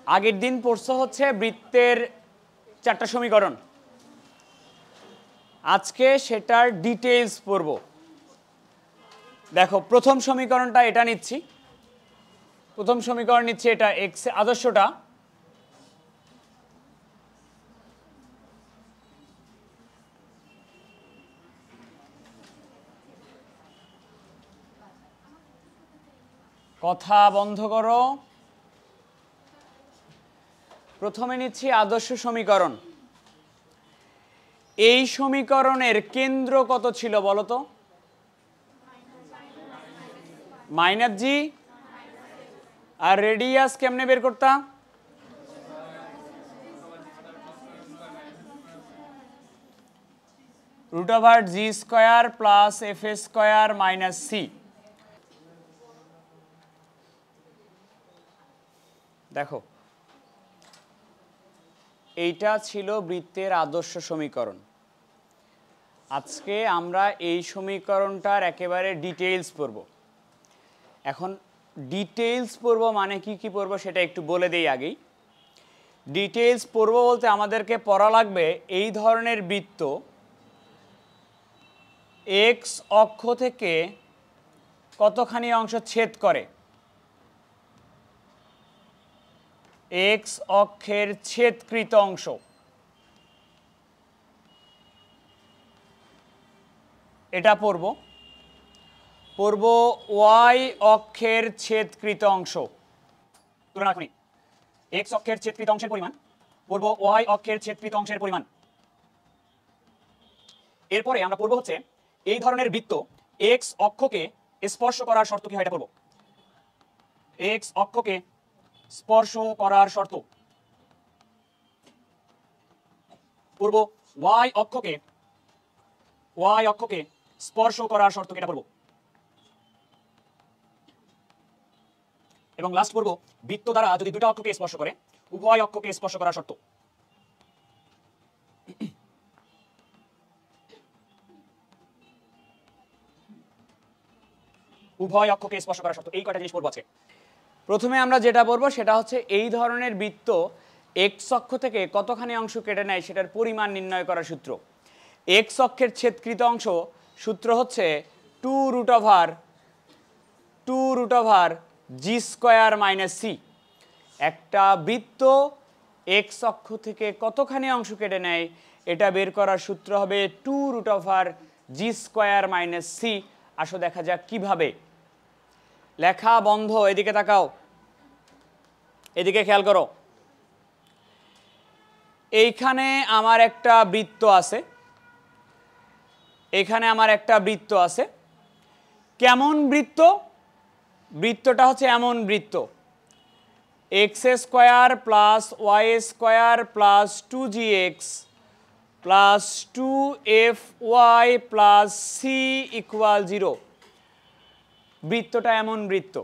আগের দিন পড়ছো হচ্ছে বৃত্তের 4টা সমীকরণ, আজকে সেটার ডিটেইলস পড়ব। দেখো প্রথম সমীকরণটা এটা নিচ্ছি, প্রথম সমীকরণ নিচ্ছি এটা এক্স আদর্শটা, কথা বন্ধ করো। প্রথমে নিচ্ছি আদর্শ সমীকরণ। এই সমীকরণের কেন্দ্র কত ছিল বলো তো? মাইনাস জি। আর রেডিয়াস কেমনে বের করতাম? রুট ওভার জি square plus F square minus C. দেখো এইটা ছিল বৃত্তের আদর্শ সমীকরণ। আজকে আমরা এই সমীকরণটার একেবারে ডিটেইলস পড়ব। এখন ডিটেইলস পড়ব মানে কি কি পড়ব সেটা একটু বলে দেই আগেই। ডিটেইলস পড়ব বলতে আমাদেরকে পড়া লাগবে এই ধরনের বৃত্ত এক্স অক্ষ থেকে কতখানি অংশ ছেদ করে, এক্স অক্ষের ছেদকৃত অংশ, এটা পড়ব। ওয়াই অক্ষের ছেদকৃত অংশ, তুলনা করি এক্স অক্ষের ছেদকৃত অংশের পরিমাণ, পড়ব ওয়াই অক্ষের ছেদকৃত অংশের পরিমাণ। এরপরে আমরা পড়ব হচ্ছে এই ধরনের বৃত্ত এক্স অক্ষকে স্পর্শ করার শর্ত কি হয় এটা পড়ব। এক্স অক্ষকে স্পর্শ করার শর্ত পড়ব, ওয়াই অক্ষকে স্পর্শ করার শর্ত এটা পড়ব, এবং লাস্ট পড়ব বৃত্ত দ্বারা যদি দুটো অক্ষকে স্পর্শ করে উভয় অক্ষকে স্পর্শ করার শর্ত। উভয় অক্ষকে স্পর্শ করার শর্ত, এই কয়টা জিনিস পড়ব আজকে। প্রথমে আমরা যেটা পড়ব সেটা হচ্ছে এই ধরনের বৃত্ত এক্স অক্ষ থেকে কতখানি অংশ কেটে নেয় সেটার পরিমাণ নির্ণয় করার সূত্র। এক্স অক্ষের ছেদকৃত অংশ সূত্র হচ্ছে 2 রুট ওভার জি স্কোয়ার মাইনাস সি। একটা বৃত্ত এক্স অক্ষ থেকে কতখানি অংশ কেটে নেয় এটা বের করার সূত্র হবে 2 রুট ওভার জি স্কোয়ার মাইনাস সি। আসো দেখা যাক কিভাবে। লেখা বন্ধ, এদিকে তাকাও, এদিকে খেয়াল করো। এইখানে আমার একটা বৃত্ত আছে, এখানে আমার একটা বৃত্ত আছে। কেমন বৃত্ত? বৃত্তটা হচ্ছে এমন বৃত্ত x square plus Y square plus 2gx plus 2fy plus C equal 0। বৃত্তটা এমন বৃত্ত।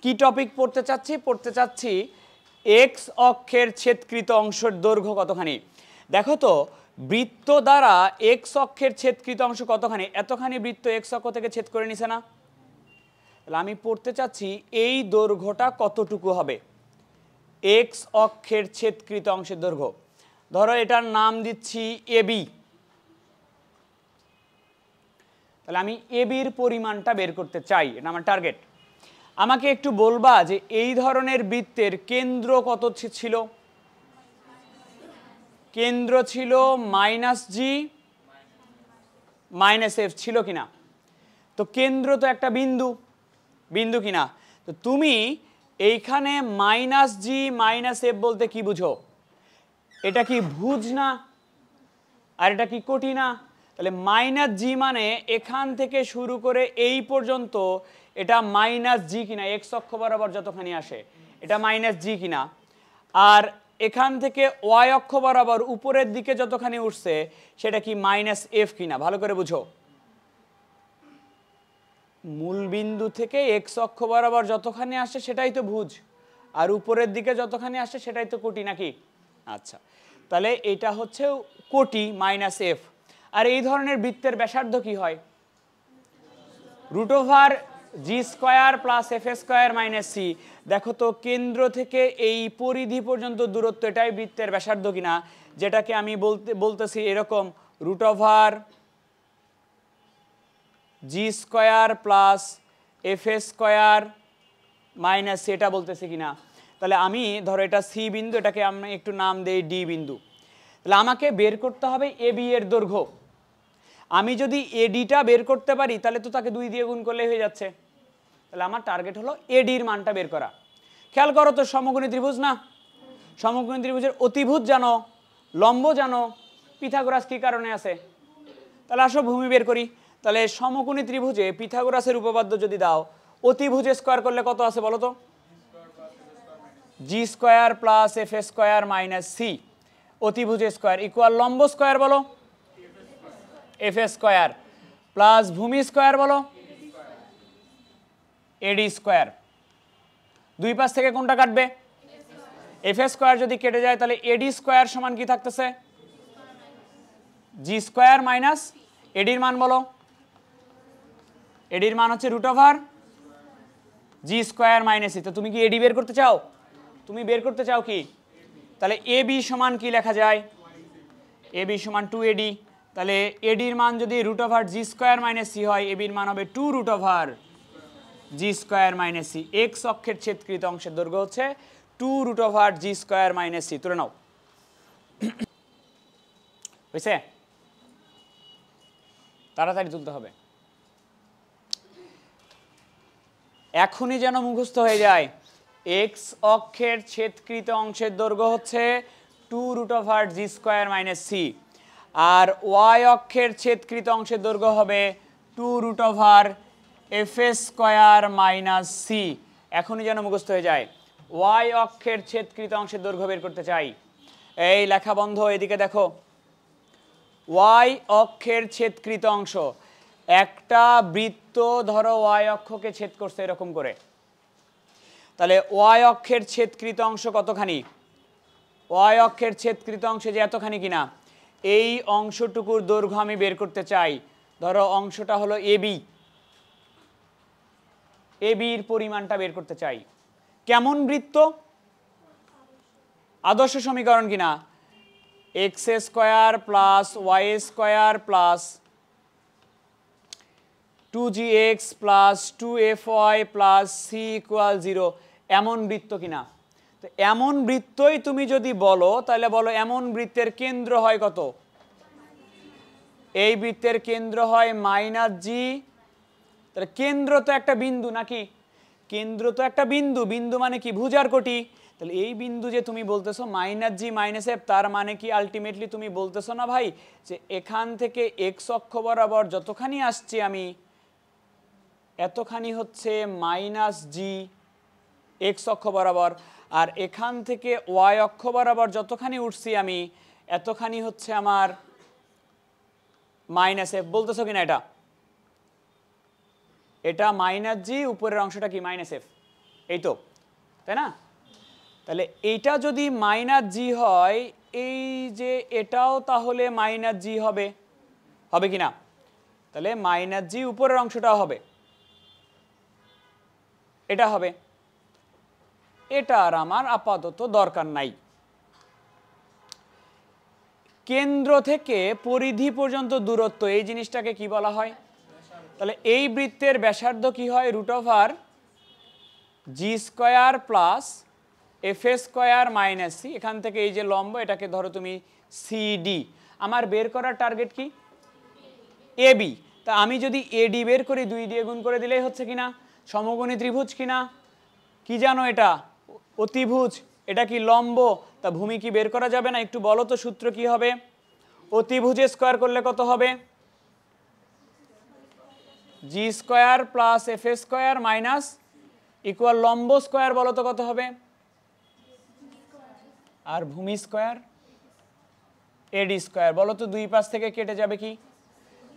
কি টপিক পড়তে চাচ্ছি এক্স অক্ষের ছেদকৃত অংশের দৈর্ঘ্য কতখানি। দেখো তো বৃত্ত দ্বারা এক্স অক্ষের ছেদকৃত অংশ কতখানি, এতখানি বৃত্ত এক্স অক্ষ থেকে ছেদ করে নিছে না? তাহলে আমি পড়তে চাচ্ছি এই দৈর্ঘ্যটা কতটুকু হবে, এক্স অক্ষের ছেদকৃত অংশের দৈর্ঘ্য। ধরো এটার নাম দিচ্ছি এবি। তাহলে আমি এবির পরিমাণটা বের করতে চাই, এটা আমার টার্গেট। আমাকে একটু বলবা যে এই ধরনের বৃত্তের কেন্দ্র কত ছিল? কেন্দ্র ছিল মাইনাস জি মাইনাস এফ, ছিল কিনা? তো কেন্দ্র তো একটা বিন্দু কিনা? তো তুমি এইখানে মাইনাস জি মাইনাস এফ বলতে কি বুঝো? এটা কি ভুজ না? আর এটা কি কোটি না? তাহলে মাইনাস জি মানে এখান থেকে শুরু করে এই পর্যন্ত এটা মাইনাস জি কিনা, এক্স অক্ষ বরাবর যতখানি আসে এটা মাইনাস জি কিনা, আর এখান থেকে ওয়াই অক্ষ বরাবর উপরের দিকে যতখানি উঠছে সেটা কি মাইনাস এফ কিনা, ভালো করে বুঝো। মূল বিন্দু থেকে এক্স অক্ষ বরাবর যতখানি আসে সেটাই তো ভুজ, আর উপরের দিকে যতখানি আসে সেটাই তো কোটি নাকি? আচ্ছা, তাহলে এটা হচ্ছে কোটি মাইনাস এফ। আর এই ধরনের বৃত্তের ব্যাসার্ধ কি হয়? রুট ওভার জি square plus F square minus C. দেখো তো কেন্দ্র থেকে এই পরিধি পর্যন্ত দূরত্ব এটাই বৃত্তের ব্যাসার্ধ কিনা, যেটাকে আমি বলতেছি এরকম রুট ওভার জি square plus F square minus C, এটা বলতেছি কিনা। তাহলে আমি ধরো এটা সি বিন্দু, এটাকে আমি একটু নাম দেই ডি বিন্দু। তাহলে আমাকে বের করতে হবে এ বি এর দৈর্ঘ্য। আমি যদি এডিটা বের করতে পারি তাহলে তো তাকে 2 দিয়ে গুণ করলে হয়ে যাচ্ছে। তাহলে আমার টার্গেট হলো এডির মানটা বের করা। খেয়াল করো তো, সমকোণী ত্রিভুজ না, সমকোণী ত্রিভুজের অতিভুজ জানো, লম্ব জানো, পিথাগোরাস কি কারণে আছে। তাহলে আসো ভূমি বের করি। তাহলে সমকোণী ত্রিভুজে পিথাগোরাসের উপপাদ্য যদি দাও, অতিভুজে স্কোয়ার করলে কত আছে বলো তো? G square plus F square minus C, অতিভুজে স্কোয়ার ইকুয়াল লম্ব স্কোয়ার বলো এফ স্কোয়ার প্লাস ভূমি স্কোয়ার বলো এডি স্কোয়ার। দুই পাশ থেকে কোনটা কাটবে? এফ স্কোয়ার যদি কেটে যায় তাহলে এডি স্কোয়ার সমান কি থাকতেছে? জি স্কোয়ার মাইনাস এডির মান বলো, এডির মান হচ্ছে রুট ওভার জি স্কোয়ার মাইনাস সি। তো তুমি কি এডি বের করতে চাও? তুমি বের করতে চাও কি? তাহলে এ বি সমান কি লেখা যায়? এ বি সমান 2AD। তাহলে এডির মান যদি রুট ওভার জি স্কোয়ার মাইনাস সি হয়, এবির মান হবে 2 রুট ওভার জি স্কোয়ার মাইনাস সি। এক্স অক্ষের ছেদকৃত অংশের দৈর্ঘ্য হচ্ছে 2 রুট ওভার জি স্কোয়ার মাইনাস সি। তুলে নাও, হয়েছে? তাড়াতাড়ি তুলতে হবে, এখনই যেন মুখস্থ হয়ে যায়। এক্স অক্ষের ছেদকৃত অংশের দৈর্ঘ্য হচ্ছে 2 রুট ওভার জি স্কোয়ার মাইনাস সি, আর ওয়াই অক্ষের ছেদকৃত অংশের দৈর্ঘ্য হবে 2 root over F square minus c. এখনই যেন মুখস্থ হয়ে যায়। ওয়াই অক্ষের ছেদকৃত অংশের দৈর্ঘ্য বের করতে চাই। এই লেখা বন্ধ, এদিকে দেখো। ওয়াই অক্ষের ছেদকৃত অংশ, একটা বৃত্ত ধরো ওয়াই অক্ষকে ছেদ করছে এরকম করে, তাহলে ওয়াই অক্ষের ছেদকৃত অংশ কতখানি? ওয়াই অক্ষের ছেদকৃত অংশে যে এতখানি কিনা, এই অংশটুকুর দৈর্ঘ্য আমি বের করতে চাই। ধরো অংশটা হলো এবি, এবির পরিমাণটা বের করতে চাই। কেমন বৃত্ত? আদর্শ সমীকরণ কিনা? X square plus Y square plus 2gx plus 2fy plus C equal 0, এমন বৃত্ত কিনা? তো এমন বৃত্তই তুমি যদি বলো তাহলে বলো এমন বৃত্তের কেন্দ্র হয় কত? এই বৃত্তের কেন্দ্র হয় মাইনাস জি। তাহলে কেন্দ্র তো একটা বিন্দু নাকি? কেন্দ্র তো একটা বিন্দু, বিন্দু মানে কি? ভুজার কোটি। তাহলে এই বিন্দু যে তুমি বলতেছো মাইনাস জি মাইনাস এফ, তার মানে কি আলটিমেটলি তুমি বলতেছো না ভাই যে এখান থেকে এক্স অক্ষ বরাবর যতখানি আসছি আমি, এতখানি হচ্ছে মাইনাস জি এক্স অক্ষ বরাবর, আর এখান থেকে ওয়াই অক্ষ বরাবর যতখানি উঠছি আমি, এতখানি হচ্ছে আমার মাইনাস এফ। বলতেছো কিনা এটা? এটা মাইনাস জি, উপরের অংশটা কি? মাইনাস এফ, এই তো, তাই না? তাহলে এইটা যদি মাইনাস জি হয়, এই যে এটাও তাহলে মাইনাস জি হবে, হবে কিনা? তাহলে মাইনাস জি উপরের অংশটাও হবে, এটা হবে। এটা আর আমার আপাতত দরকার নাই। কেন্দ্র থেকে পরিধি পর্যন্ত দূরত্ব, এই জিনিসটাকে কি বলা হয়? তাহলে এই বৃত্তের ব্যাসার্ধ কি হয়? রুট ওভার জি square plus F square minus C. এখান থেকে এই যে লম্ব, এটাকে ধরো তুমি সিডি। আমার বের করার টার্গেট কি? এবি। তা আমি যদি এডি বের করি, 2 দিয়ে গুণ করে দিলেই হচ্ছে কিনা? সমকোণী ত্রিভুজ কিনা? কি জানো এটা? অতিভুজ। এটা কি লম্ব? তা ভূমি কি বের করা যাবে না? একটু বলো তো সূত্র কি হবে? অতিভুজে স্কোয়ার করলে কত হবে? G square plus F square minus equal লম্ব স্কোয়ার, বলো তো কত হবে? আর ভূমি স্কোয়ার এডি স্কোয়ার। বলো তো দুই পাশ থেকে কেটে যাবে কি?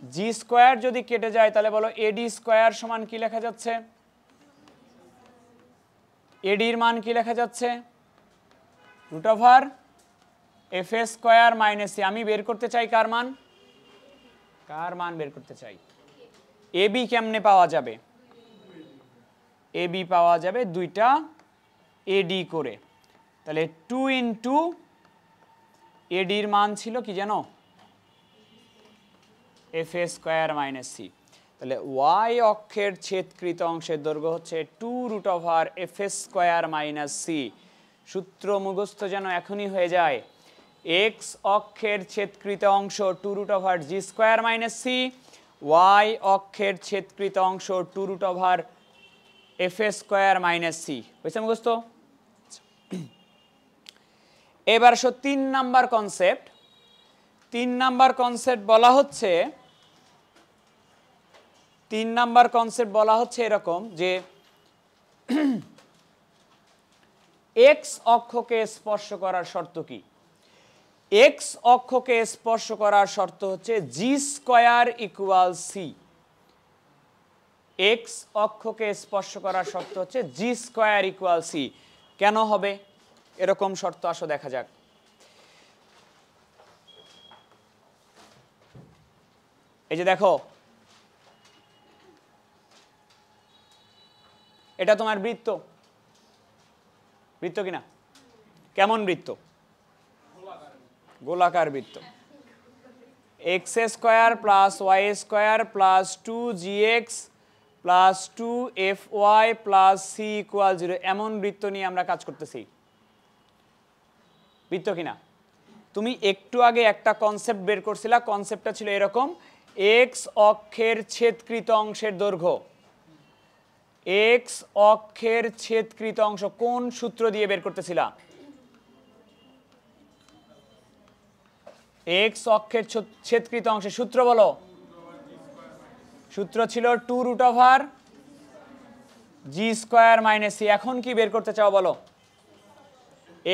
জি স্কোয়ার যদি কেটে যায় তাহলে বলো এডি স্কোয়ার সমান কি লেখা যাচ্ছে? এডির মান কি লেখা যাচ্ছে? Root over F square minus c. আমি বের করতে চাই কার মান? কার মান বের করতে চাই? এবি কেমনে পাওয়া যাবে? এ বি পাওয়া যাবে দুইটা এডি করে। তাহলে 2 ইন্টু এডির মান ছিল কি জানো, এফ এ স্কোয়ার মাইনাস সি। তাহলে ওয়াই অক্ষের ছেদকৃত অংশের দৈর্ঘ্য হচ্ছে 2√ওভার এফ এ স্কোয়ার মাইনাস সি। সূত্র মুখস্থ যেন এখনই হয়ে যায়। এক্স অক্ষের ছেদকৃত অংশ 2√ওভার G square minus C, Y অক্ষের ছেদকৃত অংশ 2√ওভার এফ এ স্কোয়ার মাইনাস সি। বুঝছে মুখস্থ? এবার 3 নাম্বার কনসেপ্ট। 3 নাম্বার কনসেপ্ট বলা হচ্ছে, 3 নাম্বার কনসেপ্ট বলা হচ্ছে এরকম যে এক্স অক্ষকে স্পর্শ করার শর্ত কি? এক্স অক্ষকে স্পর্শ করার শর্ত হচ্ছে জি স্কোয়ার ইকুয়াল সি। এক্স অক্ষকে স্পর্শ করার শর্ত হচ্ছে জি স্কোয়ার ইকুয়াল সি। কেন হবে এরকম শর্ত? আসো দেখা যাক। এই যে দেখো, এটা তোমার বৃত্ত, বৃত্ত কিনা? কেমন বৃত্ত? গোলাকার বৃত্ত। X square plus Y square plus 2gx plus 2fy plus C equal 0, এমন বৃত্ত নিয়ে আমরা কাজ করতেছি। বৃত্ত কিনা? তুমি একটু আগে একটা কনসেপ্ট বের করছিলা, কনসেপ্টটা ছিল এরকম, এক্স অক্ষের ছেদকৃত অংশের দৈর্ঘ্য। এক্স অক্ষের ছেদকৃত অংশ কোন সূত্র দিয়ে বের করতেছিলা? এক্স অক্ষের ছেদকৃত অংশের সূত্র বলো। সূত্র ছিল 2√ওভার জি স্কোয়ার মাইনাস সি। এখন কি বের করতে চাও বলো?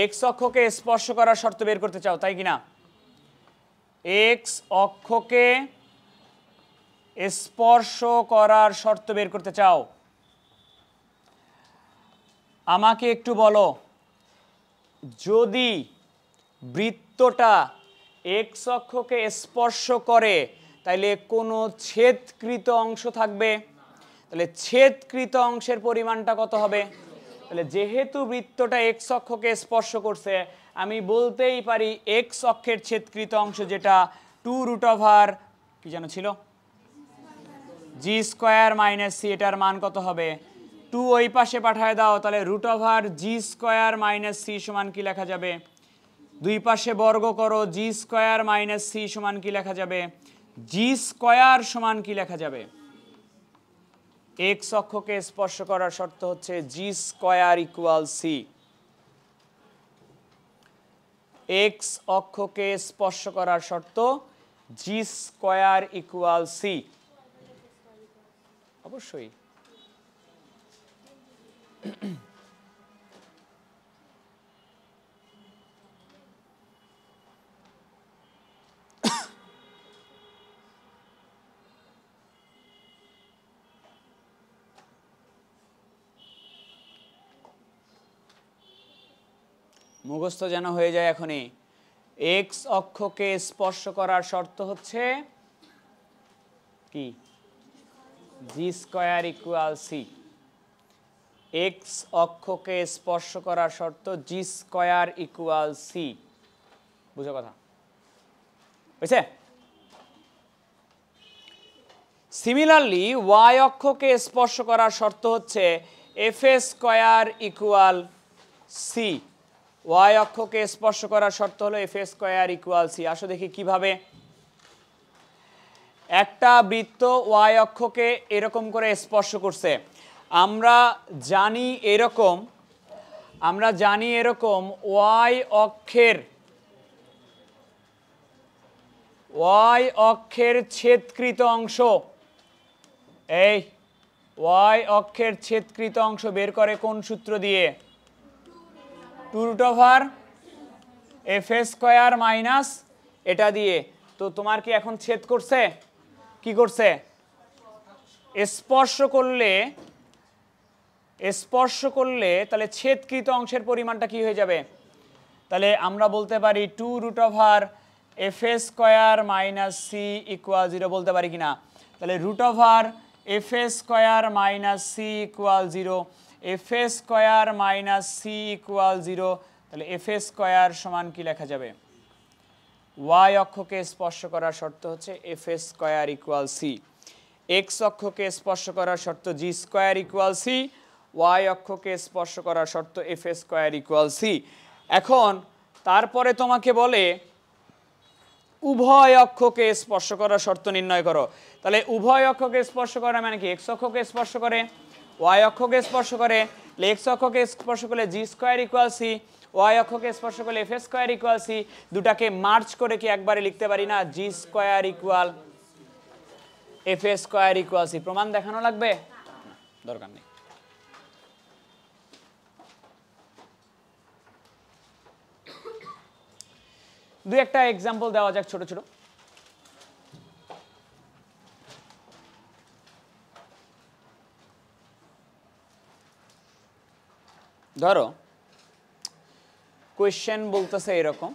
এক্স অক্ষকে স্পর্শ করার শর্ত বের করতে চাও, তাই কিনা? এক্স অক্ষকে স্পর্শ করার শর্ত বের করতে চাও। আমাকে একটু বলো, যদি বৃত্তটা এক্স অক্ষকে স্পর্শ করে তাহলে কোনো ছেদকৃত অংশ থাকবে? তাহলে ছেদকৃত অংশের পরিমাণটা কত হবে? তাহলে যেহেতু বৃত্তটা এক্স অক্ষকে স্পর্শ করছে, আমি বলতেই পারি এক্স অক্ষের ছেদকৃত অংশ যেটা 2√ওভার কি যেন ছিল, জি স্কোয়ার মাইনাস সি, এটার মান কত হবে? 2 ওই পাশে পাঠায় দাও, তাহলে √ওভার জি স্কোয়ার মাইনাস সি সমান কি লেখা যাবে? দুই পাশে বর্গ করো, জি স্কোয়ার মাইনাস সি সমান কি লেখা যাবে? জি স্কোয়ার সমান কি লেখা যাবে? এক্স অক্ষকে স্পর্শ করার শর্ত হচ্ছে জি স্কোয়ার ইকুয়াল সি। এক্স অক্ষকে স্পর্শ করার শর্ত জি স্কোয়ার ইকুয়াল সি। অবশ্যই। মুখস্থ যেন হয়ে যায় এখনই। এক্স অক্ষকে স্পর্শ করার শর্ত হচ্ছে কি? জি স্কোয়ার ইকুয়াল সি। এক্স অক্ষকে স্পর্শ করার শর্ত জি স্কোয়ার ইকুয়াল সি। বুঝো কথা? বুঝছে? সিমিলারলি ওয়াই অক্ষকে স্পর্শ করার শর্ত হচ্ছে এফ এ স্কোয়ার ইকুয়াল সি। ওয়াই অক্ষকে স্পর্শ করার শর্ত হলো এফ এ স্কোয়ার ইকুয়াল সি। আসো দেখি কিভাবে। একটা বৃত্ত ওয়াই অক্ষকে এরকম করে স্পর্শ করছে। আমরা জানি এরকম ওয়াই অক্ষের ছেদকৃত অংশ, এই ওয়াই অক্ষের ছেদকৃত অংশ বের করে কোন সূত্র দিয়ে? 2√ওভার এফ এ স্কোয়ার মাইনাস এটা দিয়ে। তো তোমার কি এখন ছেদ করছে? কি করছে? স্পর্শ করলে তাহলে ছেদকৃত অংশের পরিমাণটা কি হয়ে যাবে? তাহলে আমরা বলতে পারি 2√ওভার এফ এ স্কোয়ার মাইনাস সি ইকুয়াল 0 বলতে পারি কিনা? তাহলে √ওভার এফ এ square minus C equal 0, F এ স্কোয়ার মাইনাস সি ইকুয়াল 0, তাহলে এফ এ স্কোয়ার সমান কি লেখা যাবে? ওয়াই অক্ষকে স্পর্শ করার শর্ত হচ্ছে এফ এ স্কোয়ার ইকুয়াল সি, এক্স অক্ষকে স্পর্শ করার শর্ত G square equal C, Y অক্ষকে স্পর্শ করার শর্ত এফ এ স্কোয়ার ইকুয়াল সি। এখন তারপরে তোমাকে বলে উভয় অক্ষকে স্পর্শ করার শর্ত নির্ণয় করো। তাহলে উভয় অক্ষকে স্পর্শ করা মানে কি? এক্স অক্ষকে স্পর্শ করে, ওয়াই অক্ষকে স্পর্শ করে। এক্স অক্ষকে স্পর্শ করলে G square equal C, Y অক্ষকে স্পর্শ করলে এফ স্কোয়ার ইকুয়াল সি। দুটাকে মার্জ করে কি একবারে লিখতে পারি না? G square equal F square equal C. প্রমাণ দেখানো লাগবে? দরকার নেই। দুই একটা এক্সাম্পল দেওয়া যাক ছোট ছোট। ধরো কোয়েশ্চেন বলতেছে এরকম,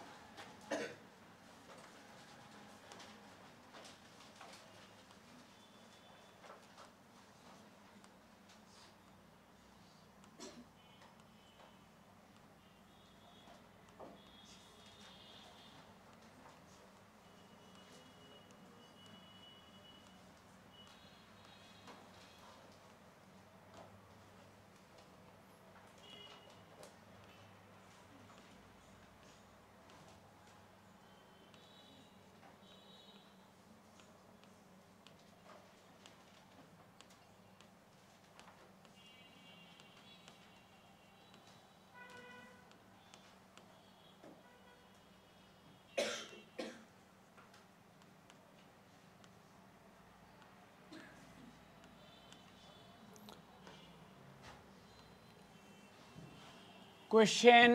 কোয়েশ্চেন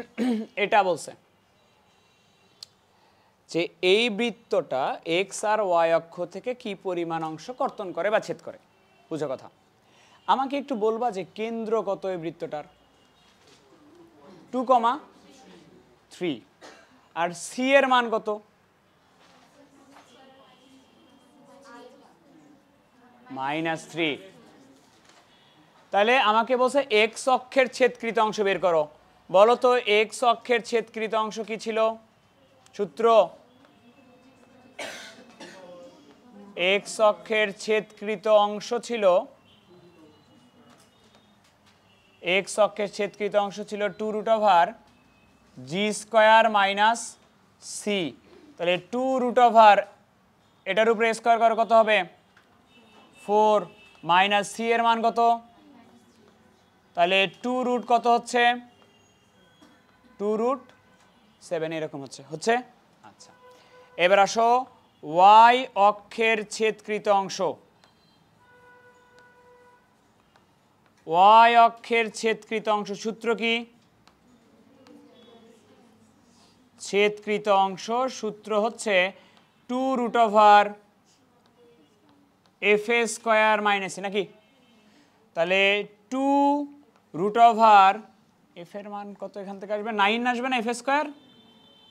এটা বলছে যে এই বৃত্তটা এক্স আর ওয়াই অক্ষ থেকে কি পরিমাণ অংশ কর্তন করে বা ছেদ করে। বুঝো কথা। আমাকে একটু বলবা যে কেন্দ্র কত এই বৃত্তটার? 2,3। আর সি এর মান কত? -3। তাহলে আমাকে বলছে এক্স অক্ষের ছেদকৃত অংশ বের করো। বলো তো এক্স অক্ষের ছেদকৃত অংশ কি ছিল? সূত্র এক্স অক্ষের ছেদকৃত অংশ ছিল, এক্স অক্ষের ছেদকৃত অংশ ছিল 2√, জি স্কোয়ার মাইনাস সি। তাহলে 2√, এটার উপরে স্কোয়ার করে কত হবে? 4, মাইনাস সি এর মান কত? তাহলে 2√ কত হচ্ছে? 2√7 এরকম হচ্ছে। আচ্ছা, এবার আসো ওয়াই অক্ষের ছেদকৃত অংশ। ওয়াই অক্ষের ছেদকৃত অংশ সূত্র কি? ছেদকৃত অংশ সূত্র হচ্ছে 2√ এফ এ স্কোয়ার মাইনাস সি, নাকি? তাহলে 2√ এফ এর মান কত এখান থেকে আসবে? 9 আসবে না? F square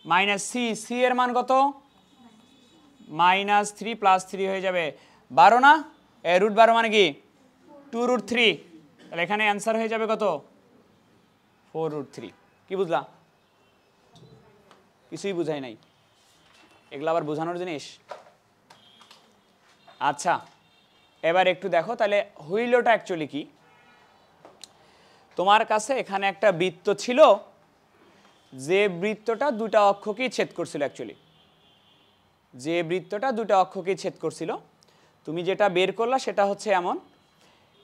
minus c, c এর মান কত? -3 + 3 হয়ে যাবে 12 না? √12 মানে কি? 2√3। তাহলে এখানে অ্যান্সার হয়ে যাবে কত? 4√3। কি বুঝলা? কিছুই বুঝাই নাই, এগুলো আবার বোঝানোর জিনিস। আচ্ছা, এবার একটু দেখো তাহলে হইলটা অ্যাকচুয়ালি কি। তোমার কাছে এখানে একটা বৃত্ত ছিল, যে বৃত্তটা দুটা অক্ষকেই ছেদ করছিল। অ্যাকচুয়ালি যে বৃত্তটা দুটা অক্ষকেই ছেদ করছিল, তুমি যেটা বের করলা সেটা হচ্ছে এমন,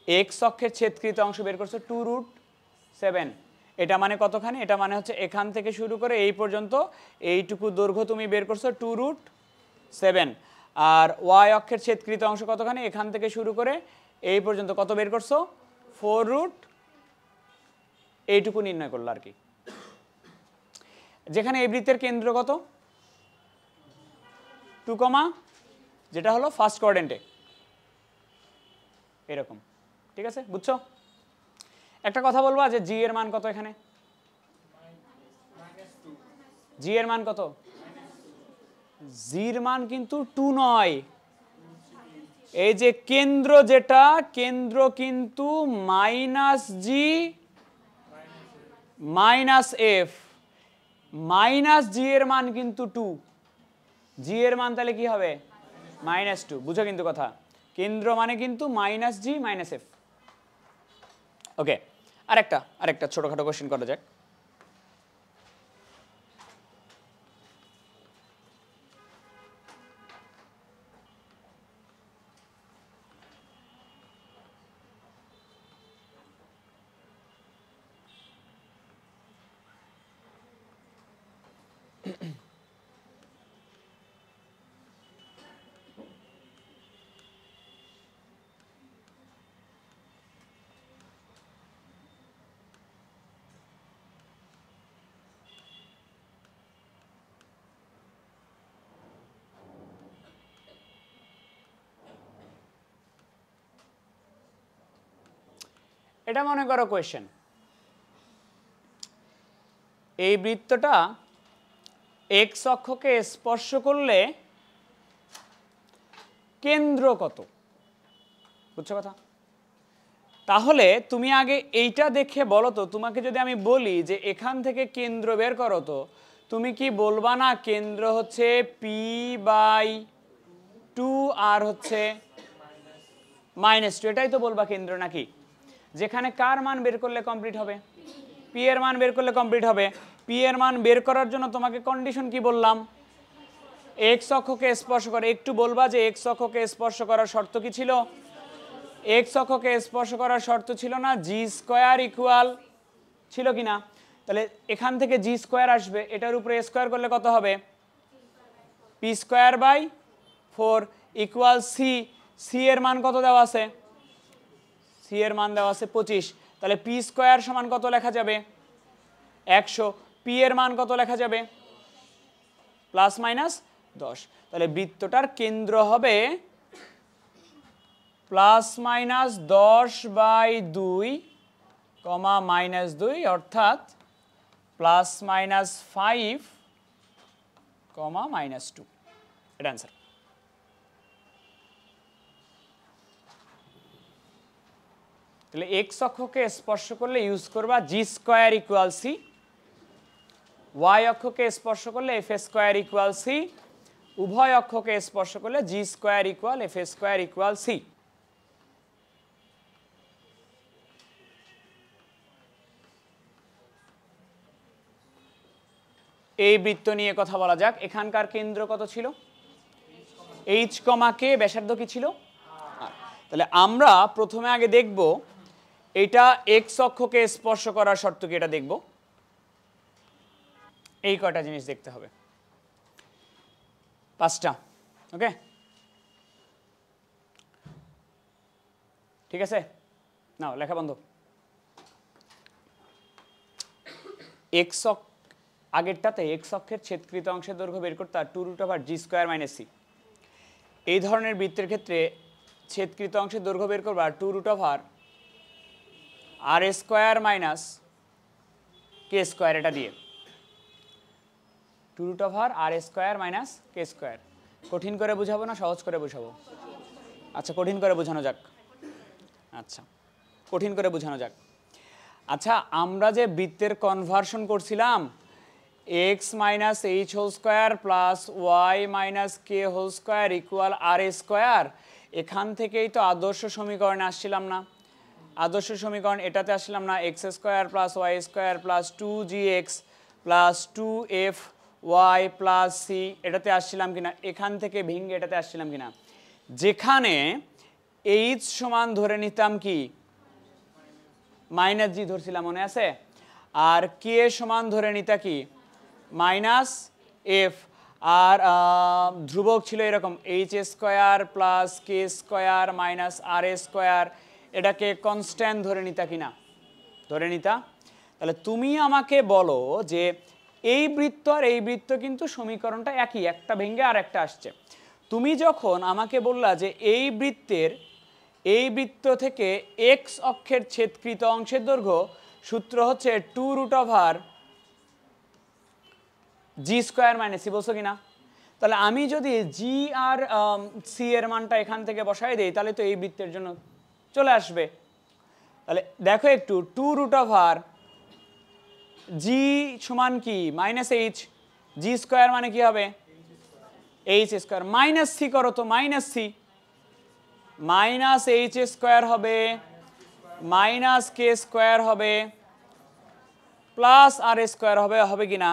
এক্স অক্ষের ছেদকৃত অংশ বের করছো 2√7। এটা মানে কতখানি? এটা মানে হচ্ছে এখান থেকে শুরু করে এই পর্যন্ত এইটুকু দৈর্ঘ্য তুমি বের করছো 2√7। আর ওয়াই অক্ষের ছেদকৃত অংশ কতখানি? এখান থেকে শুরু করে এই পর্যন্ত কত বের করছো? 4√, এইটুকু নির্ণয় করলো আর কি। যেখানে এই বৃত্তের কেন্দ্র কত? 2, যেটা হলো ফার্স্ট কোয়াড্রেন্টে এরকম। ঠিক আছে, বুঝছো? একটা কথা বলবো যে জি এর মান কত? এখানে জি এর মান কত? জির মান কিন্তু 2 নয়, এই যে কেন্দ্র যেটা, কেন্দ্র কিন্তু মাইনাস জি মাইনাস এফ, মাইনাস জি এর মান কিন্তু 2, জি এর মান তাহলে কি হবে -2, বুঝো কিন্তু কথা, কেন্দ্র মানে কিন্তু মাইনাস জি মাইনাস এফ। ওকে, আরেকটা ছোটখাটো কোশ্চেন করা যাক। এটা মনে করো কোয়েশ্চেন, এই বৃত্তটা এক্স অক্ষকে স্পর্শ করলে কেন্দ্র কত, বুঝছো কথা? তাহলে তুমি আগে এইটা দেখে বলো তো, তোমাকে যদি আমি বলি যে এখান থেকে কেন্দ্র বের করো, তো তুমি কি বলবা না কেন্দ্র হচ্ছে p/2 আর হচ্ছে -2, এটাই তো বলবা কেন্দ্র নাকি? যেখানে কার মান বের করলে কমপ্লিট হবে? পি এর মান বের করলে কমপ্লিট হবে। পি এর মান বের করার জন্য তোমাকে কন্ডিশন কি বললাম? এক্স অক্ষকে স্পর্শ করে। একটু বলবা যে এক্স অক্ষকে স্পর্শ করার শর্ত কি ছিল? এক্স অক্ষকে স্পর্শ করার শর্ত ছিল না জি স্কোয়ার ইকুয়াল, ছিল কি না? তাহলে এখান থেকে জি স্কোয়ার আসবে, এটার উপরে স্কোয়ার করলে কত হবে? p²/4 equal C. সি এর মান কত দেওয়া আছে? সি এর মান দেওয়া আছে 25। তাহলে p² সমান কত লেখা যাবে? 100। পি এর মান কত লেখা যাবে? +-10। তাহলে বৃত্তটার কেন্দ্র হবে +-10/2, -2, অর্থাৎ +-5, -2। এটা অ্যান্সার। তাহলে এক্স অক্ষকে স্পর্শ করলে ইউজ করবা g² ইকুয়াল সি, ওয়াই অক্ষকে স্পর্শ করলে f² ইকুয়াল সি, উভয় অক্ষকে স্পর্শ করলে g² equal f² equal C. এই বৃত্ত নিয়ে কথা বলা যাক। এখানকার কেন্দ্র কত ছিল? h, কে, ব্যাসার্ধ কি ছিল? তাহলে আমরা প্রথমে আগে দেখব এটা এক্স অক্ষকে স্পর্শ করার শর্ত কি, এটা দেখব। এই কয়টা জিনিস দেখতে হবে, 5টা। ওকে, ঠিক আছে, নাও লেখা বন্ধ। এক্স আগেরটাতে এক্স অক্ষের ছেদকৃত অংশের দৈর্ঘ্য বের করতে আর (2√g² - c). এই ধরনের বৃত্তের ক্ষেত্রে ছেদকৃত অংশের দৈর্ঘ্য বের করবা (2√r² - k²) এটা দিয়ে 2√r² - k²। কঠিন করে বুঝাবো না সহজ করে বুঝাবো? আচ্ছা, কঠিন করে বোঝানো যাক। আচ্ছা, কঠিন করে বোঝানো যাক। আচ্ছা, আমরা যে বৃত্তের কনভার্সন করছিলাম x - h² + y - k² equal r², এখান থেকেই তো আদর্শ সমীকরণে আসছিলাম না? আদর্শ সমীকরণ এটাতে আসলাম না? x² + y² + 2gx + 2fy + c, এটাতে আসছিলাম কিনা? এখান থেকে ভেঙে এটাতে আসছিলাম কিনা? যেখানে h সমান ধরে নিতাম কি -g ধরছিলাম, মনে আছে? আর k সমান ধরে নিতা কি -f, আর ধ্রুবক ছিল এরকম h² + k² - r², এটাকে কনস্ট্যান্ট ধরে নিতা কিনা? ধরে নিতা। তাহলে তুমি আমাকে বলো যে এই বৃত্ত আর এই বৃত্ত কিন্তু সমীকরণটা একই, একটা ভেঙে আর একটা আসছে। তুমি যখন আমাকে বললা যে এই বৃত্ত থেকে এক্স অক্ষের ছেদকৃত অংশের দৈর্ঘ্য সূত্র হচ্ছে 2√r g² - c, বলছো কিনা? তাহলে আমি যদি জি আর সি এর মানটা এখান থেকে বসাই দেই তাহলে তো এই বৃত্তের জন্য চলে আসবে। তাহলে দেখো একটু 2√r জি সমান কি -h, জি স্কোয়ার মানে কি হবে h স্কোয়ার, মাইনাস সি করো তো, মাইনাস সি, -h স্কোয়ার হবে -k স্কোয়ার হবে প্লাস আর স্কোয়ার হবে, হবে কি না?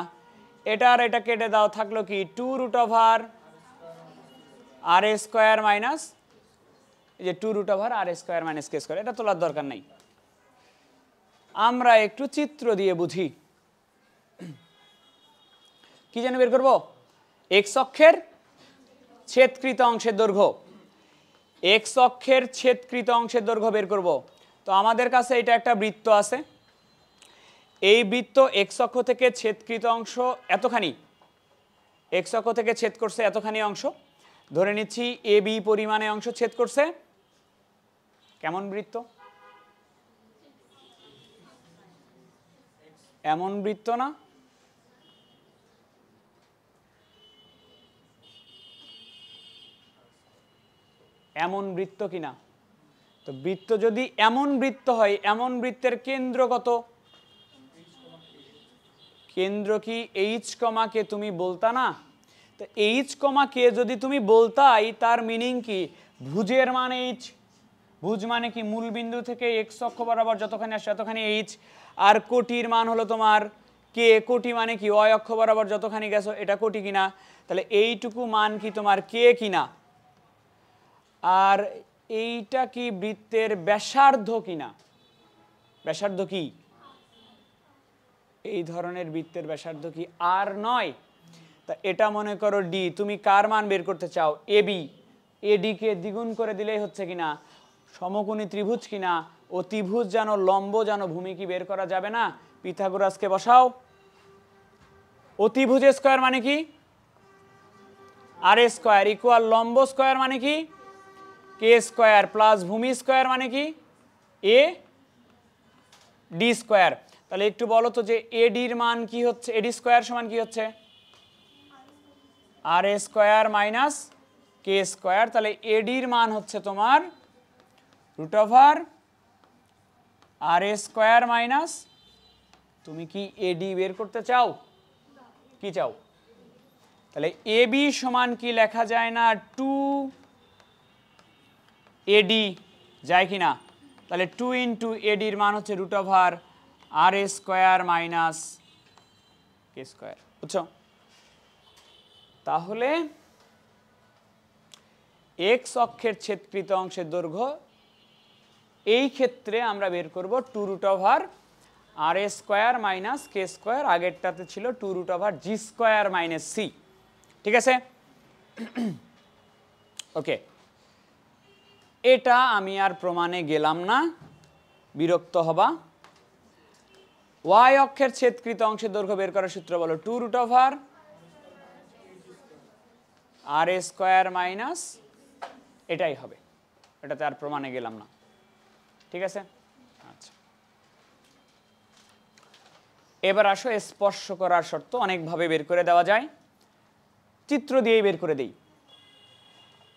এটা আর এটা কেটে দাও, থাকলো কি 2√r স্কোয়ার মাইনাস এই যে 2√r square minus K square. এটা তোলার দরকার নাই, আমরা একটু চিত্র দিয়ে বুঝি। কি যেন বের করবো? এক্স অক্ষের ছেদকৃত অংশের দৈর্ঘ্য, এক্স অক্ষের ছেদকৃত অংশের দৈর্ঘ্য বের করব। তো আমাদের কাছে এটা একটা বৃত্ত আছে, এই বৃত্ত এক্স অক্ষ থেকে ছেদকৃত অংশ এতখানি, এক্স অক্ষ থেকে ছেদ করছে এতখানি অংশ, ধরে নিচ্ছি এ বি পরিমাণে অংশ ছেদ করছে। কেমন বৃত্ত? এমন বৃত্ত না? এমন বৃত্ত কিনা? তো বৃত্ত যদি এমন বৃত্ত হয়, এমন বৃত্তের কেন্দ্র কত? কেন্দ্র কি এইচ কমা কে তুমি বলতা না? তো এইচ কমা কে যদি তুমি বলতাই তার মিনিং কি? ভুজের মান এইচ, ভুজ মানে কি মূল বিন্দু থেকে এক্স অক্ষ বরাবর যতখানি আসে ততখানি এইচ, আর কোটির মান হলো তোমার কে, কোটি মানে কি ওয়াই অক্ষ বরাবর যতখানি গেছো এটা কোটি কিনা, তাহলে এইটুকু মান কি তোমার কে কিনা, আর এইটা কি বৃত্তের ব্যাসার্ধ কিনা? ব্যাসার্ধ কি? এই ধরনের বৃত্তের ব্যাসার্ধ কি আর নয়? তা এটা মনে করো ডি, তুমি কার মান বের করতে চাও? এ বি, এডি কে দ্বিগুণ করে দিলেই হচ্ছে কিনা সমকোণী ত্রিভুজ কিনা, অতিভুজ জানো লম্ব জানো ভূমি কি বের করা যাবে না? পিথাগোরাসকে বসাও। অতিভুজ স্কোয়ার মানে কি আর স্কোয়ার ইকুয়াল লম্ব স্কোয়ার মানে কি কে স্কোয়ার প্লাস ভূমি স্কোয়ার মানে কি এ ডি স্কোয়ার। তাহলে একটু বলো তো যে এডির মান কি হচ্ছে? এডি স্কোয়ার সমান কি হচ্ছে? আর এ স্কোয়ার মাইনাস কে স্কোয়ার। তাহলে এডির মান হচ্ছে তোমার √r আর এ স্কোয়ার মাইনাস, তুমি কি এডি বের করতে চাও? কি চাও? তাহলে এ বি সমান কি লেখা যায় না 2 এডি, যায় কি না? তাহলে 2 ইন্টু এডির মান হচ্ছে √r আর এ স্কোয়ার মাইনাস কে স্কোয়ার, বুঝছো? তাহলে এক্স অক্ষের ছেদকৃত অংশের দৈর্ঘ্য এই ক্ষেত্রে আমরা বের করব 2√r আর এ স্কোয়ার মাইনাস কে স্কোয়ার, আগেরটাতে ছিল 2√r জি স্কোয়ার মাইনাস সি। ঠিক আছে, ওকে। এটা আমি আর প্রমাণে গেলাম না, বিরক্ত হবা। ওয়াই অক্ষের ছেদকৃত অংশের দৈর্ঘ্য বের করার সূত্র বলো 2√r আর এ স্কোয়ার মাইনাস, এটাই হবে, এটাতে আর প্রমাণে গেলাম না। ঠিক আছে, আচ্ছা। এবার আসো স্পর্শ করার শর্ত, অনেকভাবে বের করে দেওয়া যায়, চিত্র দিয়েই বের করে দেই।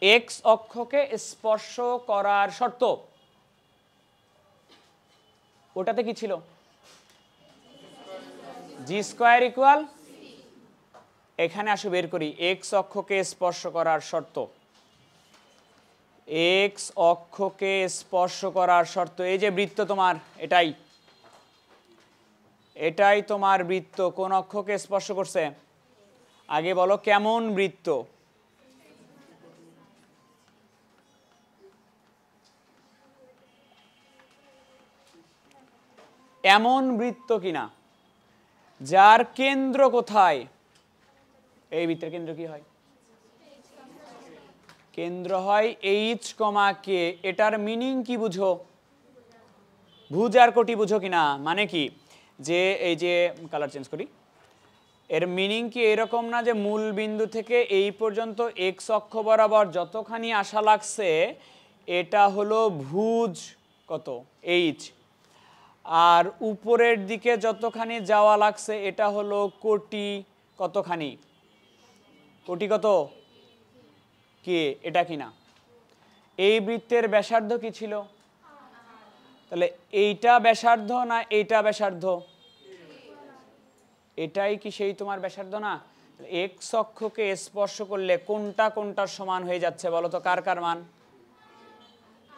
এক্স অক্ষকে স্পর্শ করার শর্ত, ওটাতে কি ছিল? জি স্কোয়ার ইকুয়াল, এখানে আসো বের করি এক্স অক্ষকে স্পর্শ করার শর্ত। এক্স অক্ষকে স্পর্শ করার শর্ত, এই যে বৃত্ত তোমার, এটাই এটাই তোমার বৃত্ত, কোন অক্ষকে স্পর্শ করছে? আগে বলো কেমন বৃত্ত? এমন বৃত্ত কিনা যার কেন্দ্র কোথায়? এই বৃত্তের কেন্দ্র কি হয়? কেন্দ্র হয় এইচ কমা কে। এটার মিনিং কি বুঝো? ভুজ আর কোটি বুঝো কিনা? মানে কি যে এই যে কালার চেঞ্জ করি, এর মিনিং কি এরকম না যে মূল বিন্দু থেকে এই পর্যন্ত এক্স অক্ষ বরাবর যতখানি আসা লাগছে এটা হলো ভুজ কত এইচ, আর উপরের দিকে যতখানি যাওয়া লাগছে এটা হলো কোটি কতখানি কোটি কত কে, এটা কি না? এই বৃত্তের ব্যাসার্ধ কি ছিল? তাহলে এইটা ব্যাসার্ধ না এইটা ব্যাসার্ধ? এটাই কি সেই তোমার ব্যাসার্ধ না? এক্স অক্ষকে স্পর্শ করলে কোনটা কোনটার সমান হয়ে যাচ্ছে বলো তো? কার কার মান,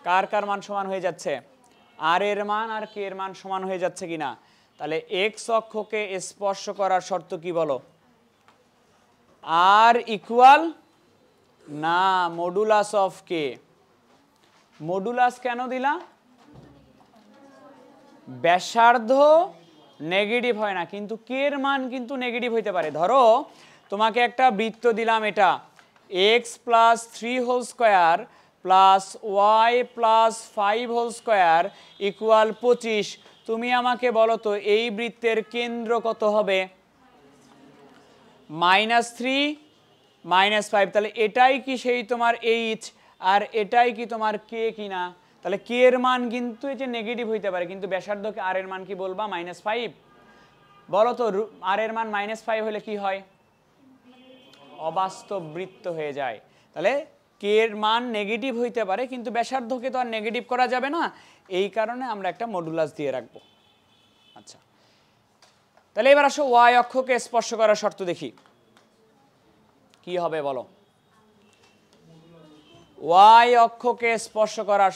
কার কার মান সমান হয়ে যাচ্ছে? আর এর মান আর কে এর মান সমান হয়ে যাচ্ছে কিনা? তাহলে এক্স অক্ষকে স্পর্শ করার শর্ত কি বলো? আর ইকুয়াল না মডুলাস অফ কে। মডুলাস কেন দিলা? ব্যাসার্ধ নেগেটিভ হয় না, কিন্তু কে এর মান কিন্তু নেগেটিভ হইতে পারে। ধরো তোমাকে একটা বৃত্ত দিলাম, এটা x plus 3 whole square plus y plus 5 whole square equal 25। তুমি আমাকে বলো তো এই বৃত্তের কেন্দ্র কত হবে? -3 -5। তাহলে এটাই কি সেই তোমার এইচ, আর এটাই কি তোমার কে কিনা? তাহলে কে এর মান কিন্তু এই যে নেগেটিভ হইতে পারে, কিন্তু ব্যাসার্ধকে আর এর মান কি বলবা? -5। বলো তো আর এর মান -5 হলে কি হয়? অবাস্তব বৃত্ত হয়ে যায়। তাহলে কে এর মান নেগেটিভ হইতে পারে, কিন্তু ব্যাসার্ধকে তো আর নেগেটিভ করা যাবে না, এই কারণে আমরা একটা মডুলাস দিয়ে রাখবো। আচ্ছা, তাহলে এবার আসো ওয়াই অক্ষকে স্পর্শ করার শর্ত দেখি কি হবে বলো। ওয়াই অক্ষকে স্পর্শ করার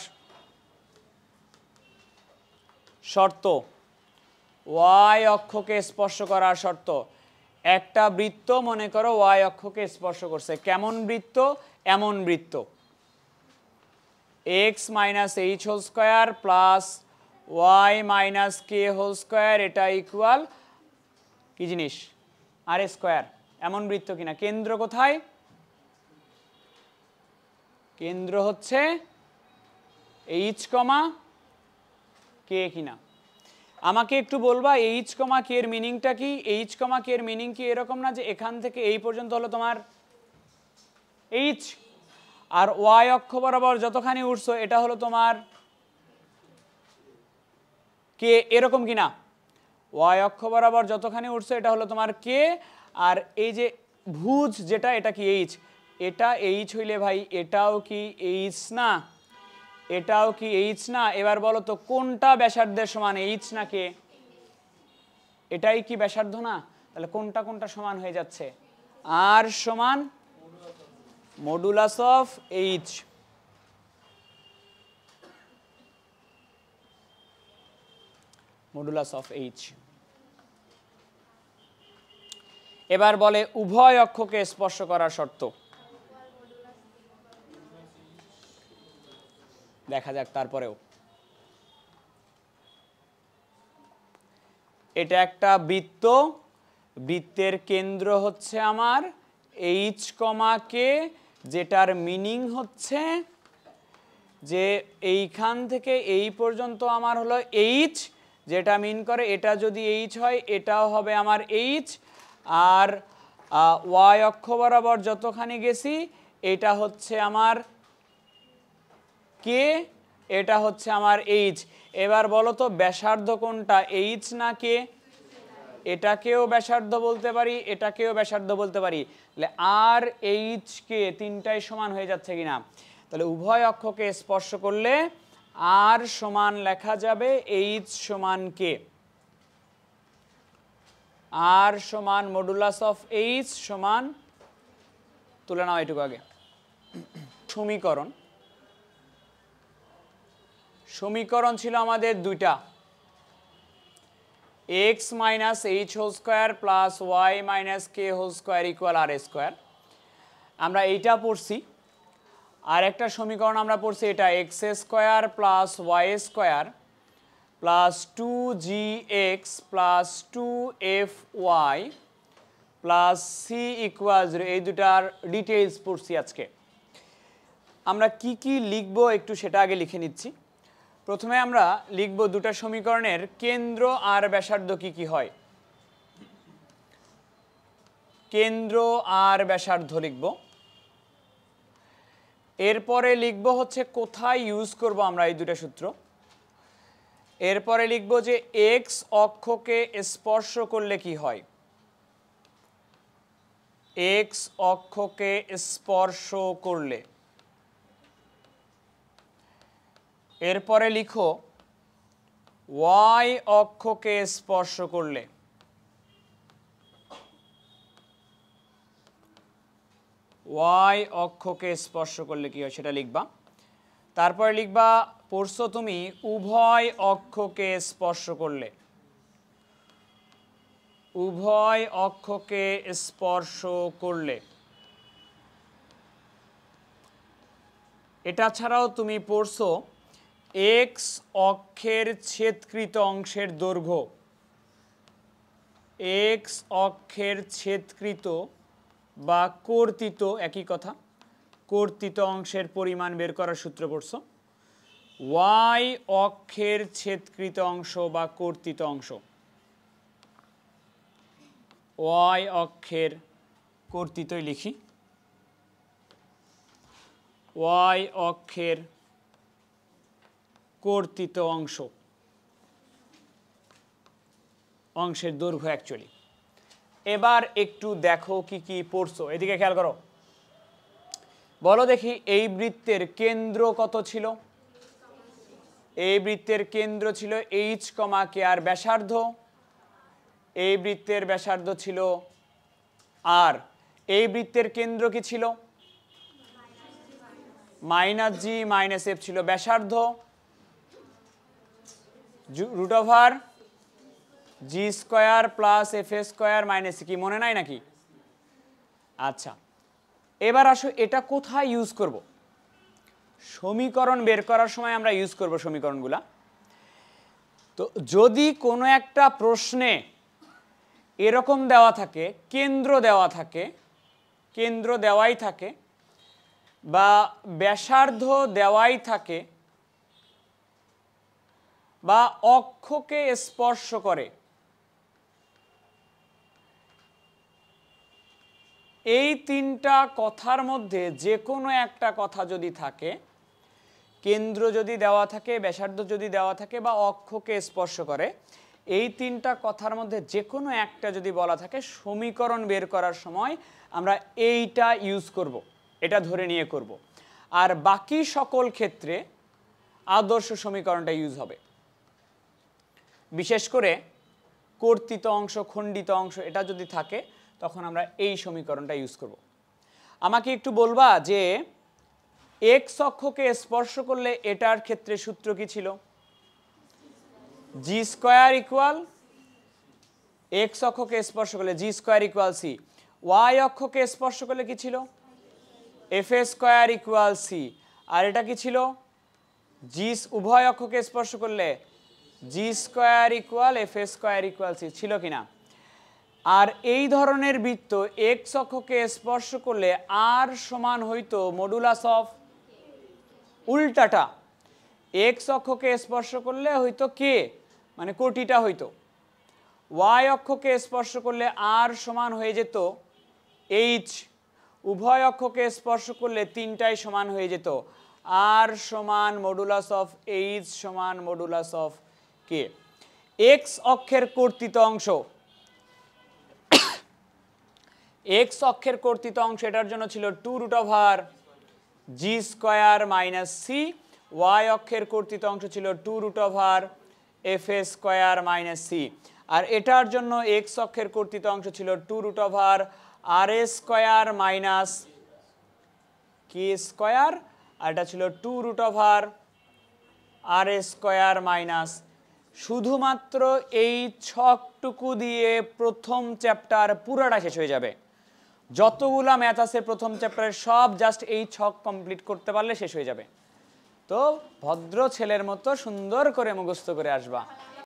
শর্ত, ওয়াই অক্ষকে স্পর্শ করার শর্ত, একটা বৃত্ত মনে করো ওয়াই অক্ষকে স্পর্শ করছে। কেমন বৃত্ত? এমন বৃত্ত X minus H whole square plus Y minus K whole square, এটা ইকুয়াল কি জিনিস? R square. এমন বৃত্ত কিনা? কেন্দ্র কোথায়? কেন্দ্র হচ্ছে এইচ কমা কে কিনা? আমাকে একটু বলবা এইচ কমা কে এর মিনিংটা কি? এইচ কমা কে এর মিনিং কি এরকম না যে এখান থেকে এই পর্যন্ত হলো তোমার এইচ, আর ওয়াই অক্ষ বরাবর যতখানি উঠছো এটা হলো তোমার কে, এরকম কিনা? ওয়াই অক্ষ বরাবর যতখানি উঠছো এটা হলো তোমার কে, আর এই যে ভুজ যেটা এটা কি এইচ। এটা এইচ হইলে ভাই এটাও কি এইচ না? এটাও কি এইচ না? এবার বলো তো কোনটা ব্যাসার্ধের সমান, এইচ না কে? এটাই কি ব্যাসার্ধ না? তাহলে কোনটা কোনটা সমান হয়ে যাচ্ছে? আর সমান modulus of H. Modulus of H. এবার বলে উভয় অক্ষকে স্পর্শ করার শর্ত। দেখা যাক তারপরেও। এটা একটা বৃত্ত, বৃত্তের কেন্দ্র হচ্ছে আমার এইচ কমা কে, যেটার মিনিং হচ্ছে যে এইখান থেকে এই পর্যন্ত আমার হলো এইচ, যেটা মিন করে এটা যদি এইচ হয় এটাও হবে আমার এইচ, আর ওয়াই অক্ষ বরাবর যতখানি গেছি এটা হচ্ছে আমার কে, এটা হচ্ছে আমার এইচ। এবার বলো তো ব্যাসার্ধ কোনটা, এইচ না কে? এটাকেও ব্যাসার্ধ বলতে পারি, এটাকেও ব্যাসার্ধ বলতে পারি। তাহলে আর এইচ কে তিনটাই সমান হয়ে যাচ্ছে কিনা? তাহলে উভয় অক্ষকে স্পর্শ করলে আর সমান লেখা যাবে এইচ সমান কে। আর সমান মডুলাস অফ এইচ সমান, তুলে নাও এটুকু আগে, সমীকরণ। সমীকরণ ছিল আমাদের দুইটা, x minus H whole square plus Y minus K whole square equal R square. আমরা এইটা পড়ছি। আর একটা সমীকরণ আমরা পড়ছি এটা X square plus Y square plus 2gx plus 2fy plus C equal 0। এই দুটার ডিটেইলস পড়ছি আজকে। আমরা কি কি লিখবো একটু সেটা আগে লিখে নিচ্ছি। প্রথমে আমরা লিখব দুটা সমীকরণের কেন্দ্র আর ব্যাসার্ধ কি কি হয়। কেন্দ্র আর ব্যাসার্ধ লিখব। এরপরে লিখব হচ্ছে কোথায় ইউজ করব আমরা এই দুটো সূত্র। এরপরে লিখব যে এক্স অক্ষকে স্পর্শ করলে কি হয়। এক্স অক্ষকে স্পর্শ করলে। এরপরে লিখো ওয়াই অক্ষকে স্পর্শ করলে। ওয়াই অক্ষকে স্পর্শ করলে কি হয় সেটা লিখবা। তারপরে লিখবা পড়ছো তুমি উভয় অক্ষকে স্পর্শ করলে। উভয় অক্ষকে স্পর্শ করলে। এটা ছাড়াও তুমি পড়ছো এক্স অক্ষের ছেদকৃত অংশের দৈর্ঘ্য। এক্স অক্ষের ছেদকৃত বা কর্তিত একই কথা, কর্তিত অংশের পরিমাণ বের করার সূত্র পড়ছো। ওয়াই অক্ষের ছেদকৃত অংশ বা কর্তিত অংশ। ওয়াই অক্ষের কর্তিতই লিখি। ওয়াই অক্ষের কর্তিত অংশ, অংশের দৈর্ঘ্য অ্যাকচুয়ালি। এবার একটু দেখো কি কি পড়ছো, এদিকে খেয়াল করো। বলো দেখি এই বৃত্তের কেন্দ্র কত ছিল? এই বৃত্তের কেন্দ্র ছিল এইচ কমা কে, আর ব্যাসার্ধ? এই বৃত্তের ব্যাসার্ধ ছিল আর। এই বৃত্তের কেন্দ্র কি ছিল? মাইনাস জি মাইনাস এফ ছিল। ব্যাসার্ধ রুট ওভার জি square plus F square minus, কি মনে নাই নাকি? আচ্ছা, এবার আসো এটা কোথায় ইউজ করব? সমীকরণ বের করার সময় আমরা ইউজ করব সমীকরণগুলা। তো যদি কোনো একটা প্রশ্নে এরকম দেওয়া থাকে, কেন্দ্র দেওয়া থাকে, কেন্দ্র দেওয়াই থাকে বা ব্যাসার্ধ দেওয়াই থাকে বা অক্ষকে স্পর্শ করে, এই তিনটা কথার মধ্যে যে কোনো একটা কথা যদি থাকে, কেন্দ্র যদি দেওয়া থাকে, ব্যাসার্ধ যদি দেওয়া থাকে বা অক্ষকে স্পর্শ করে, এই তিনটা কথার মধ্যে যে কোনো একটা যদি বলা থাকে, সমীকরণ বের করার সময় আমরা এইটা ইউজ করব, এটা ধরে নিয়ে করব। আর বাকি সকল ক্ষেত্রে আদর্শ সমীকরণটা ইউজ হবে। বিশেষ করে কর্তিত অংশ, খণ্ডিত অংশ এটা যদি থাকে তখন আমরা এই সমীকরণটা ইউজ করব। আমাকে একটু বলবা যে এক্স অক্ষকে স্পর্শ করলে এটার ক্ষেত্রে সূত্র কি ছিল? জি স্কোয়ার ইকুয়াল, এক্স অক্ষকে স্পর্শ করলে G square equal C. Y অক্ষকে স্পর্শ করলে কি ছিল? F square equal C. আর এটা কি ছিল? জি, উভয় অক্ষকে স্পর্শ করলে G square equal F square equal C ছিল কিনা? আর এই ধরনের বৃত্ত এক্স অক্ষকে স্পর্শ করলে আর সমান হইতো মডুলাস অফ, উল্টাটা এক্স অক্ষকে স্পর্শ করলে হইতো কে, মানে কোটিটা হইতো। ওয়াই অক্ষকে স্পর্শ করলে আর সমান হয়ে যেত এইচ। উভয় অক্ষকে স্পর্শ করলে তিনটাই সমান হয়ে যেত, আর সমান মডুলাস অফ এইচ সমান মডুলাস অফ কে। এক্স অক্ষের কর্তিত অংশ, এক্স অক্ষের কর্তিত অংশ এটার জন্য ছিল টু রুট ওভার জি স্কোয়ার মাইনাস সি। ওয়াই অক্ষের কর্তিত অংশ ছিল two root over F square minus C. আর এটার জন্য এক্স অক্ষের কর্তিত অংশ ছিল two root over R square minus K square, আর এটা ছিল two root over R square minus. শুধুমাত্র এই ছকটুকু দিয়ে প্রথম চ্যাপ্টার পুরোটা শেষ হয়ে যাবে। যতগুলা ম্যাথ আছে প্রথম চ্যাপ্টারের সব জাস্ট এই ছক কমপ্লিট করতে পারলে শেষ হয়ে যাবে। তো ভদ্র ছেলের মতো সুন্দর করে মুখস্থ করে আসবা।